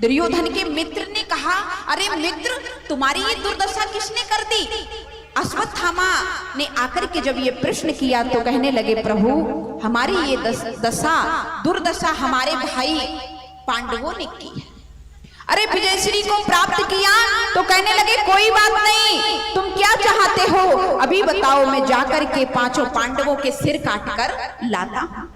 दुर्योधन के मित्र ने कहा, अरे मित्र, तुम्हारी ये दुर्दशा किसने कर दी? अश्वत्थामा ने आकर के जब ये प्रश्न किया तो कहने लगे, प्रभु हमारी ये दुर्दशा हमारे भाई पांडवों ने की है। अरे विजयश्री को प्राप्त किया तो कहने लगे, कोई बात नहीं, तुम क्या चाहते हो अभी बताओ, मैं जाकर के 5 पांडवों के सिर काट कर लाता हूं।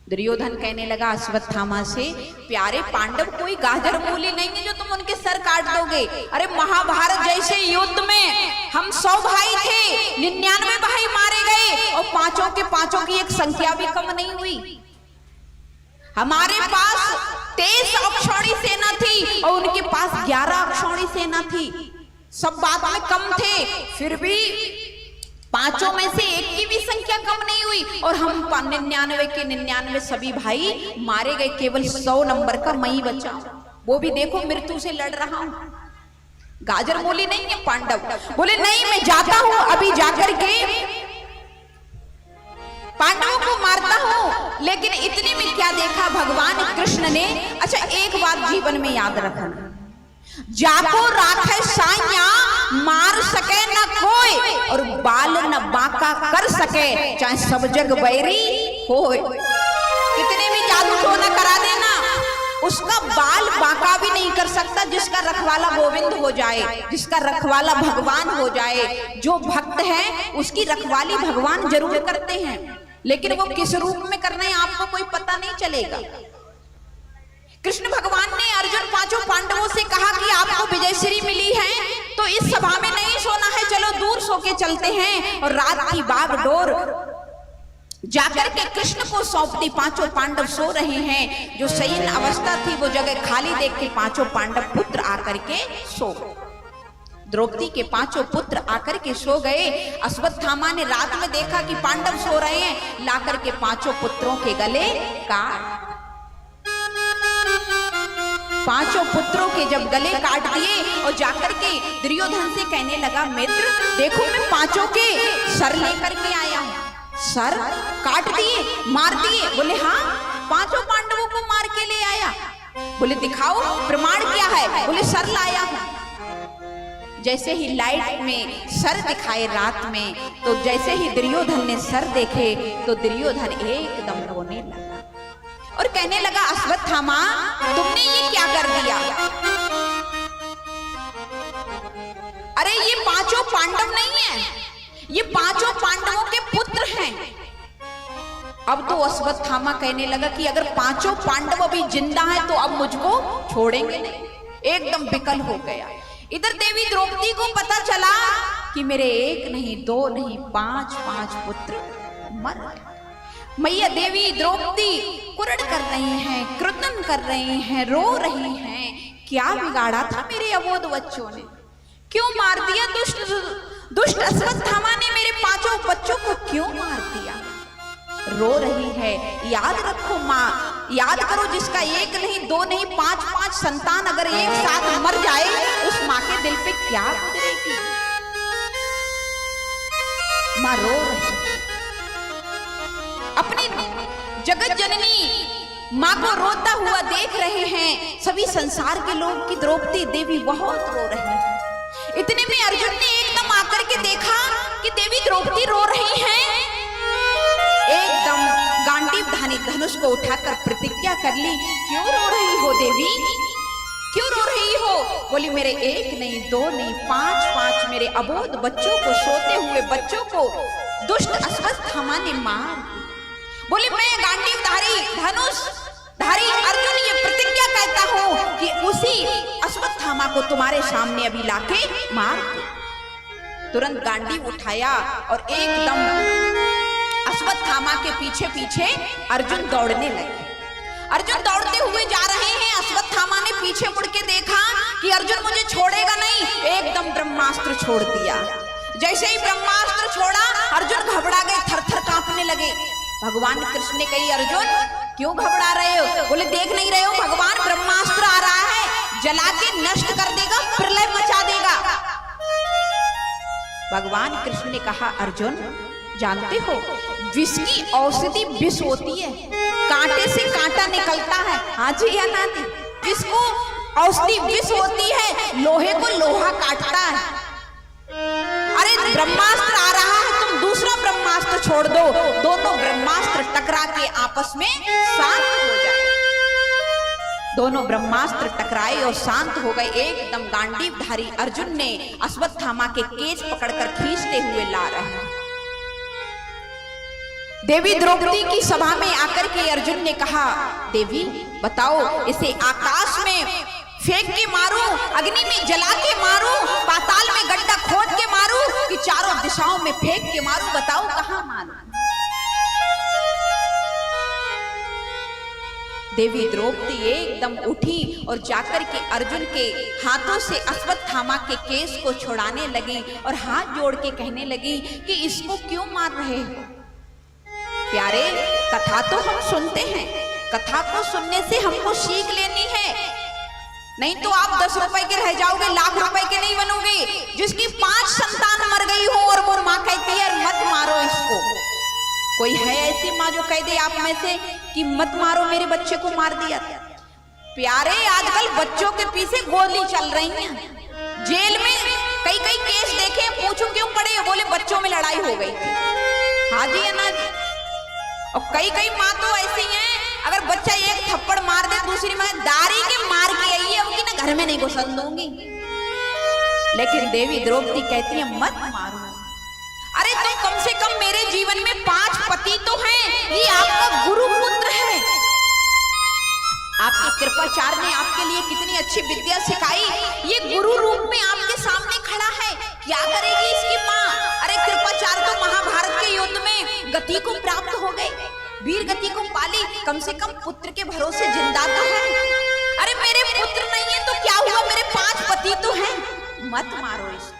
दुर्योधन कहने लगा अश्वत्थामा से, प्यारे पांडव कोई गाजर मूली नहीं है जो तुम उनके सर काट दोगे। अरे महाभारत जैसे युद्ध में हम 100 भाई थे, 99 भाई मारे गए और 5 के 5 की एक संख्या भी कम नहीं हुई। हमारे पास 23 अक्षौणी सेना थी और उनके पास 11 अक्षौणी सेना थी। सब बात में कम थे, फिर भी 5 में से एक की भी संख्या कम नहीं हुई और हम 99 के 99 सभी भाई मारे गए। केवल 100 नंबर का मैं ही बचा, वो भी देखो मृत्यु से लड़ रहा हूं। गाजर मूली नहीं है पांडव। बोले नहीं, मैं जाता हूं, अभी जाकर के पांडवों को मारता हूं। लेकिन इतने में क्या देखा भगवान कृष्ण ने? अच्छा, एक बात जीवन में याद रखना, जाको राखे साइया मार सके न कोई और बाल न बांका कर सके, चाहे सब जग बैरी होए। कितने भी जादू टोना करा देना, उसका बाल बांका भी नहीं कर सकता जिसका रखवाला गोविंद हो जाए, जिसका रखवाला भगवान हो जाए। जो भक्त है उसकी रखवाली भगवान जरूर करते हैं, लेकिन वो किस रूप में करना है आपको कोई पता नहीं चलेगा। कृष्ण भगवान ने अर्जुन 5 पांडवों से कहा कि आपको विजयश्री मिली है तो इस सभा में नहीं सोना है, चलो दूर सो के चलते हैं। और रात की बागडोर जाकर के कृष्ण को सौंप दी। 5 पांडव सो रहे हैं, जो शयन अवस्था थी वो जगह खाली देख के 5 पांडव पुत्र आकर के सो गए। द्रौपदी के 5 पुत्र आकर के सो गए। अश्वत्थामा ने रात में देखा कि पांडव सो रहे हैं, लाकर के 5 पुत्रों के गले काट, 5 पुत्रों के जब गले काट दिए और जाकर के दुर्योधन से कहने लगा, मित्र देखो मैं 5 के सर लेकर के आया हूं। सर काट दिए, मार दिए? बोले हाँ, 5 पांडवों को मार के ले आया। बोले दिखाओ प्रमाण क्या है? बोले सर लाया हूं। जैसे ही लाइट में सर दिखाए रात में, तो जैसे ही दुर्योधन ने सर देखे तो दुर्योधन एकदम रोने लगा और कहने लगा, अश्वत्थामा तुमने ये क्या कर दिया? अरे ये 5 पांडव नहीं है, ये 5 पांडवों के पुत्र हैं। अब तो अश्वत्थामा कहने लगा कि अगर 5 पांडव अभी जिंदा हैं तो अब मुझको छोड़ेंगे नहीं, एकदम विकल हो गया। इधर देवी द्रौपदी को पता चला कि मेरे 1 नहीं 2 नहीं 5 पुत्र मर गए। मैया देवी द्रौपदी कुरड़ कर रही हैं, क्रुदन कर रही हैं, रो रही हैं। क्या बिगाड़ा था मेरे अबोध बच्चों ने? क्यों मार दिया? दुष्ट अश्वत्थामा ने मेरे 5 बच्चों को क्यों मार दिया? रो रही है। याद रखो माँ, याद करो, जिसका 1 नहीं 2 नहीं 5 संतान अगर एक साथ मर जाए, उस माँ के दिल पे क्या गुजरेगी? माँ रो रही, अपनी जगत जननी माँ को रोता हुआ देख रहे हैं सभी संसार के लोग कि द्रौपदी देवी बहुत रो रही है। इतने में अर्जुन ने एकदम आकर के देखा कि देवी द्रौपदी रो रही हैं। एकदम गांडीव धानी धनुष को उठाकर प्रतिज्ञा कर ली, क्यों रो रही हो देवी, क्यों रो रही हो? बोली मेरे 1 नहीं 2 नहीं 5 मेरे अबोध बच्चों को, सोते हुए बच्चों को दुष्ट अश्वत्थामा ने मार दिया। बोली मैं गांडीव धारी धनुष धारी अर्जुन ये प्रतिज्ञा कहता हूं कि उसी अश्वत्थामा को तुम्हारे सामने अभी लाके मार दो। तुरंत गांडीव उठाया और एकदम अश्वत्थामा के पीछे पीछे अर्जुन दौड़ने लगे। अर्जुन दौड़ते हुए जा रहे हैं। अश्वत्थामा ने पीछे मुड़ के देखा कि अर्जुन मुझे छोड़ेगा नहीं, एकदम ब्रह्मास्त्र छोड़ दिया। जैसे ही ब्रह्मास्त्र छोड़ा अर्जुन घबरा गए, थर-थर कांपने लगे। भगवान कृष्ण ने कही, अर्जुन क्यों घबरा रहे हो? बोले देख नहीं रहे हो भगवान, ब्रह्मास्त्र आ रहा है, जला के नष्ट कर देगा, प्रलय मचा देगा। भगवान कृष्ण ने कहा, अर्जुन जानते हो विष की औषधि विष होती है, कांटे से कांटा निकलता है। हाँ जी या ना जी? विष को औषधि विष होती है, लोहे को लोहा काटता है। अरे ब्रह्मास्त्र आ रहा है, तुम दूसरा ब्रह्मास्त्र छोड़ दो, दोनों ब्रह्मास्त्र टकरा के आपस में शांत हो जाए। दोनों ब्रह्मास्त्र टकराए और शांत हो गए। एकदम गांडीवधारी अर्जुन ने अश्वत्थामा के केस पकड़कर खींचते हुए ला रहे हैं। देवी द्रौपदी की सभा में आकर के अर्जुन ने कहा, देवी बताओ, इसे आकाश में फेंक के मारूं, अग्नि में जला के मारूं, पाताल में गड्ढा खोद के मारूं, कि चारों दिशाओं में फेंक के मारूं? बताओ कहां मारूं? देवी द्रौपदी एकदम उठी और जाकर के अर्जुन के हाथों से अश्वत्थामा के केस को छुड़ाने लगी और हाथ जोड़ के कहने लगी कि इसको क्यों मार रहे हो? प्यारे, कथा तो हम सुनते हैं, कथा को सुनने से हमको सीख लेनी है, नहीं तो आप 10 रुपए के रह जाओगे, लाख रुपए के नहीं बनोगे। जिसकी 5 संतान मर गई हो और मोर माँ कहती है मत मारो इसको। कोई है ऐसी माँ जो कह दे आप में से कि मत मारो, मेरे बच्चे को मार दिया? प्यारे, आजकल बच्चों के पीछे गोली चल रही है। जेल में कई कई केस देखे, पूछो क्यों पड़े? बोले बच्चों में लड़ाई हो गई थी। हाँ जी है ना जी। और कई कई माँ तो ऐसी हैं, अगर बच्चा एक थप्पड़ मार दे, दूसरी माँ दारी के मार के आई है, उनकी ना घर में नहीं घुसन दूंगी। लेकिन देवी द्रौपदी कहती है मत मारो। अरे तो कम से कम मेरे जीवन में 5 पति तो हैं, ये आपका गुरु पुत्र है। आपके कृपाचार्य ने आपके लिए कितनी अच्छी विद्या सिखाई, ये गुरु रूप में आपके सामने खड़ा है। क्या करेगी इसकी माँ? अरे कृपाचार्य तो महाभारत के युद्ध में गति को प्राप्त हो गए, वीर गति को पाली, कम से कम पुत्र के भरोसे जिंदा तो है। अरे मेरे पुत्र नहीं है तो क्या हुआ, मेरे 5 पति तो हैं, मत मारो इसको।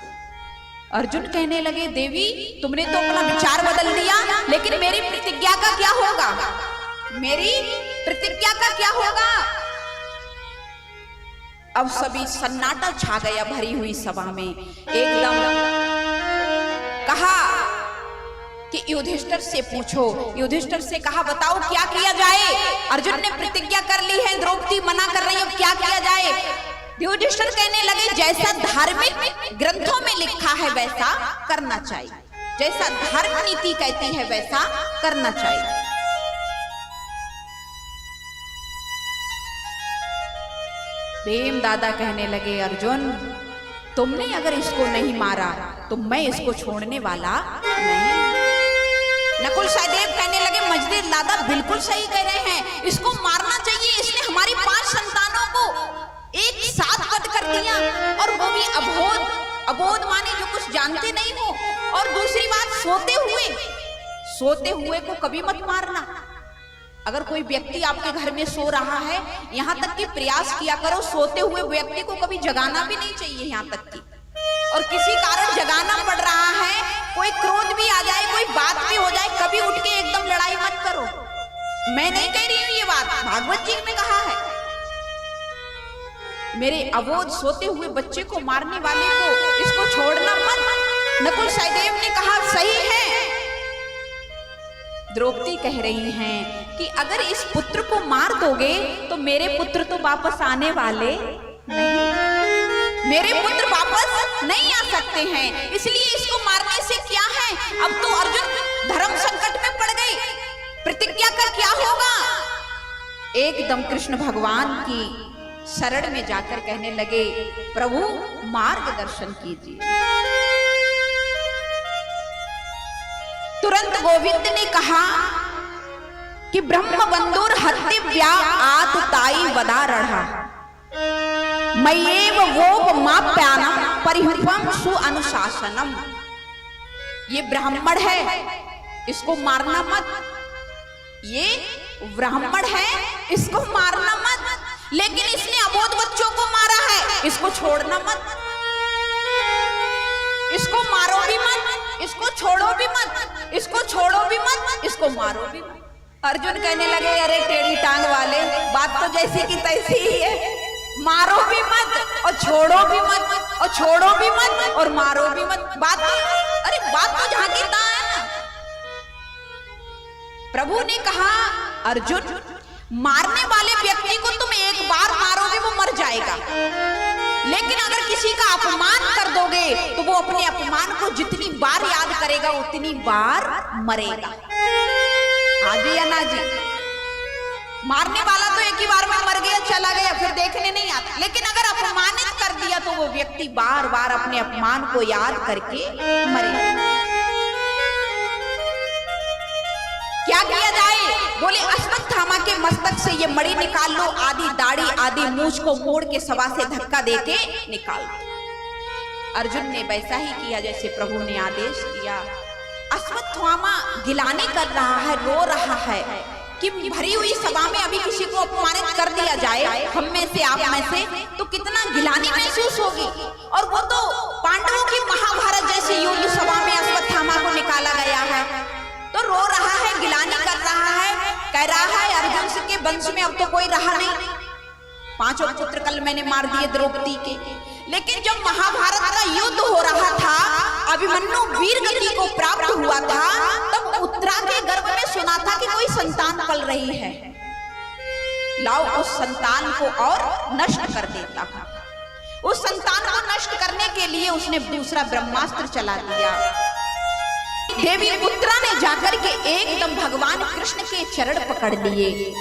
अर्जुन कहने लगे, देवी तुमने तो अपना विचार बदल दिया, लेकिन मेरी प्रतिज्ञा का क्या होगा? मेरी प्रतिज्ञा का क्या होगा? अब सभी सन्नाटा छा गया भरी हुई सभा में। एकदम कहा कि युधिष्ठिर से पूछो। युधिष्ठिर से कहा बताओ क्या किया जाए? अर्जुन ने प्रतिज्ञा कर ली है, द्रौपदी मना कर रही है, क्या किया जाए? युधिष्ठिर कहने लगे जैसा धार्मिक ग्रंथों में लिखा है वैसा करना चाहिए, जैसा धर्म नीति कहती है वैसा करना चाहिए। भीम दादा कहने लगे, अर्जुन तुमने अगर इसको नहीं मारा तो मैं इसको छोड़ने वाला नहीं। नकुल सहदेव कहने लगे, मजदूर दादा बिल्कुल सही कह रहे हैं, इसको मारना चाहिए, इसने हमारी 5 संतानों को एक साथ वध कर दिया, और वो भी अबोध माने जो कुछ जानते नहीं हो। और दूसरी बात, सोते हुए को कभी मत मारना। अगर कोई व्यक्ति आपके घर में सो रहा है, यहाँ तक कि प्रयास किया करो सोते हुए व्यक्ति को कभी जगाना भी नहीं चाहिए, यहाँ तक कि और किसी कारण जगाना पड़ रहा है, कोई क्रोध भी आ जाए, कोई बात भी हो जाए, कभी उठ के एकदम लड़ाई मत करो। मैं नहीं कह रही हूं ये बात, भागवत जी में कहा है। मेरे अबोध सोते हुए बच्चे को मारने वाले को इसको छोड़ना मत। नकुल सहदेव ने कहा सही है। द्रौपदी कह रही हैं कि अगर इस पुत्र को मार दोगे तो मेरे पुत्र तो वापस आने वाले नहीं, मेरे पुत्र वापस नहीं आ सकते हैं, इसलिए इसको मारने से क्या है। अब तो अर्जुन धर्म संकट में पड़ गए, प्रतिज्ञा का क्या होगा? एकदम कृष्ण भगवान की शरण में जाकर कहने लगे, प्रभु मार्गदर्शन कीजिए। तुरंत गोविंद ने कहा कि ब्रह्म बंधुर हत्या आतताई वदा रढ़ा मयेव वो माप्यानम परिहुपम सुअनुशासनम। ये ब्राह्मण है, इसको मारना मत। ये ब्राह्मण है, इसको मारना मत। लेकिन इसने अबोध बच्चों को मारा है, इसको छोड़ना मत। इसको मारो भी मत, इसको छोड़ो भी मत, इसको छोड़ो भी मत, इसको मारो भी मत। अर्जुन कहने लगे, अरे टेढ़ी टांग वाले, बात तो जैसी की तैसी ही है। मारो भी मत और छोड़ो भी मत, और छोड़ो भी मत और मारो भी मत। बात तो जहां की तहां है ना। प्रभु ने कहा, अर्जुन मारने वाले व्यक्ति को तुम एक बार मारोगे वो मर जाएगा, लेकिन अगर किसी का अपमान कर दोगे तो वो अपने अपमान को जितनी बार याद करेगा उतनी बार मरेगा। हाजी या ना जी? मारने वाला तो एक ही बार में मर गया, चला गया, फिर देखने नहीं आता, लेकिन अगर अपमानित कर दिया तो वो व्यक्ति बार बार अपने अपमान को याद करके मरेगा। क्या किया जाए? बोले अश्वत्थामा के मस्तक से ये मणि निकाल लो, आधी दाढ़ी आधी मूछ को मोड़ के सवा से धक्का देके निकाल दो। अर्जुन ने वैसा ही किया जैसे प्रभु ने आदेश किया। अश्वत्थामा गिलानी कर रहा है, रो रहा है कि भरी हुई सभा में अभी किसी को अपमानित कर दिया जाए, हम में से आप में से, तो कितना गिलानी महसूस होगी। और वो तो पांडवों की महाभारत जैसी युद्ध सभा में अश्वत्थामा को निकाला गया है, तो रो रहा है, गिलानी कर रहा है, कह रहा है अर्जुन के वंश में अब तो कोई रहा नहीं, 5 पुत्र कल मैंने मार दिए द्रौपदी के। लेकिन जब महाभारत का युद्ध हो रहा था, अभिमन्यु वीर गति को प्राप्त हुआ था, तब उत्तरा के गर्भ में सुना था कि कोई संतान पल रही है, लाओ उस संतान को और नष्ट कर देता हूं। उस संतान को नष्ट करने के लिए उसने दूसरा ब्रह्मास्त्र चला दिया। देवी उत्तरा ने जाकर के एकदम भगवान कृष्ण के चरण पकड़ लिए।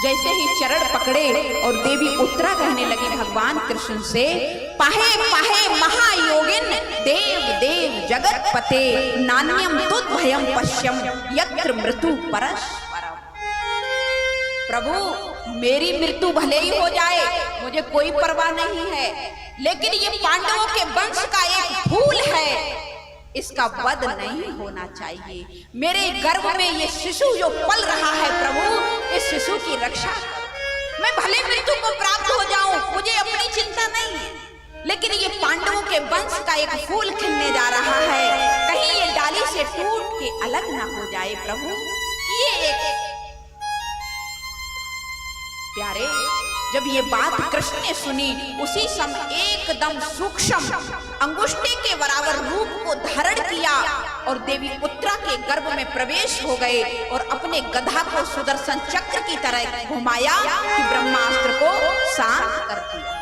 जैसे ही चरण पकड़े और देवी उत्तरा कहने लगी भगवान कृष्ण से, पाहे पाहे महायोगिन देव देव जगत पते, नान्यम तुद भयम पश्यम यत्र मृत्यु परस्परम। प्रभु मेरी मृत्यु भले ही हो जाए, मुझे कोई परवाह नहीं है, लेकिन ये पांडवों के वंश का एक फूल है, इसका वध नहीं होना चाहिए। मेरे गर्भ में ये शिशु जो पल रहा है प्रभु, इस शिशु की रक्षा, मैं भले मृत्यु को प्राप्त हो जाऊं, मुझे अपनी चिंता नहीं है, लेकिन ये पांडवों के वंश का एक फूल खिलने जा रहा है, कहीं ये डाली से टूट के अलग ना हो जाए प्रभु। ये एक प्यारे, जब ये बात कृष्ण ने सुनी, उसी समय एकदम सूक्ष्म अंगुष्ठी के बराबर रूप को धारण किया और देवी उत्तरा के गर्भ में प्रवेश हो गए और अपने गधा को सुदर्शन चक्र की तरह घुमाया कि ब्रह्मास्त्र को शांत कर दिया।